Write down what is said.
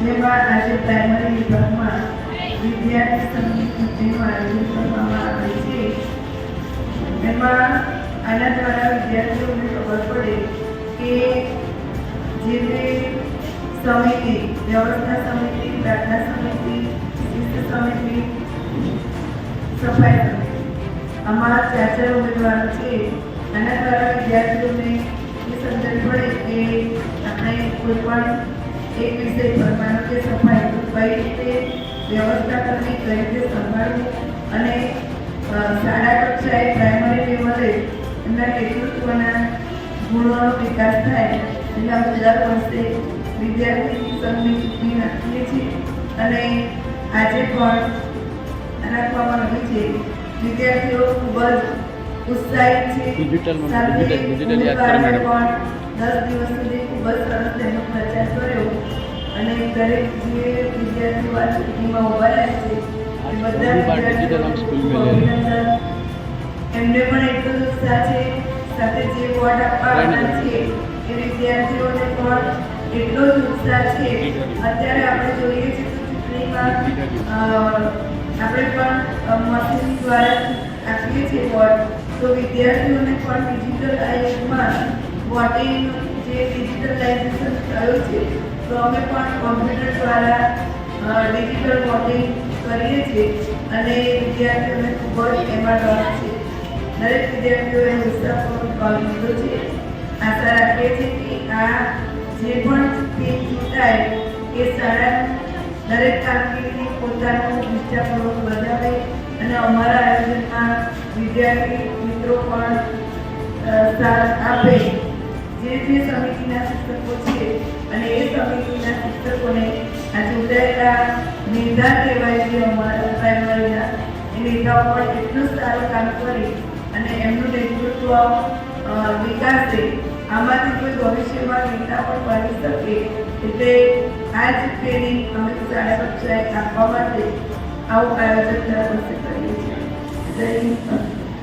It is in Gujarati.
જેમાં આજે પ્રાઇમરી વિભાગમાં વિદ્યાર્થી સમિતિનું આયોજન કરવામાં આવે છે। એમાં આના દ્વારા વિદ્યાર્થીઓને ખબર પડે કે જે સમિતિ, વ્યવસ્થા સમિતિ, પ્રાર્થના સમિતિ, શિસ્ત સમિતિ, સફાઈ સમિતિ, આમાં 4 ઉમેદવારો છે। આના દ્વારા વિદ્યાર્થીઓને એ સમજણ પડે કે આપણે કોઈ પણ એક વિષય પર, માનો કે સફાઈ, તો કઈ રીતે વ્યવસ્થા કરવી, કઈ રીતે સંભાળવું અને શાળા કક્ષાએ પ્રાઇમરી લેવલે એમના નેતૃત્વના ગુણોનો વિકાસ થાય એના દર વર્ષે વિદ્યાર્થી સંઘની ચૂંટણી રાખીએ છીએ અને આજે પણ રાખવામાં આવી છે। વિદ્યાર્થીઓ ખૂબ જ ઉત્સાહિત છે। પણ 10 દિવસ સુધી ખૂબ જ સરસ તેનો પ્રચાર કર્યો અને દરેક જે વિદ્યાર્થીઓ આ ચૂંટણીમાં ઉભા રહ્યા છે એ બધા અભિનંદન। એમને પણ એટલો જ ઉત્સાહ છે, સાથે જે વોટ આપવાના છે એ વિદ્યાર્થીઓને પણ એટલો જ ઉત્સાહ છે। અત્યારે આપણે જોઈએ છીએ તો ચૂંટણીમાં આપણે પણ મશીન દ્વારા આપીએ છીએ વોટ, તો વિદ્યાર્થીઓને પણ ડિજિટલ યુગમાં વોટિંગ જે ડિજિટલાઇઝેશન થયું છે તો અમે પણ કોમ્પ્યુટર દ્વારા ડિજિટલ વોટિંગ કરીએ છીએ અને વિદ્યાર્થીઓને ખૂબ જ એમાં રસ છે। દરેક વિદ્યાર્થીઓએ ઉત્સાહપૂર્વક ભાગ લીધો છે। આશા રાખીએ છીએ કે આ જે પણ ટીમ ચૂંટાય એ શાળાનું દરેક કામગીરીને પોતાનું નિષ્ઠાપૂર્વક બજાવે અને અમારા આયોજનમાં વિદ્યાર્થી મિત્રો પણ સાથ આપે। જે સમિતિના શિક્ષકો છે અને એ સમિતિના શિક્ષકોને આ ચૂંટાયેલા નેતા કહેવાય છે અમારા પ્રાઇમરીના, એ નેતાઓ પણ એટલું સારું કામ કરી અને એમનું નેતૃત્વ વિકાસે, આમાંથી કોઈ ભવિષ્યમાં નેતા પણ બની શકે, એટલે આ જ ટ્રેનિંગ અમે શાળા કક્ષાએ આપવા માટે આવું આયોજન દર વર્ષે કરીએ છીએ। જય હિન્દ।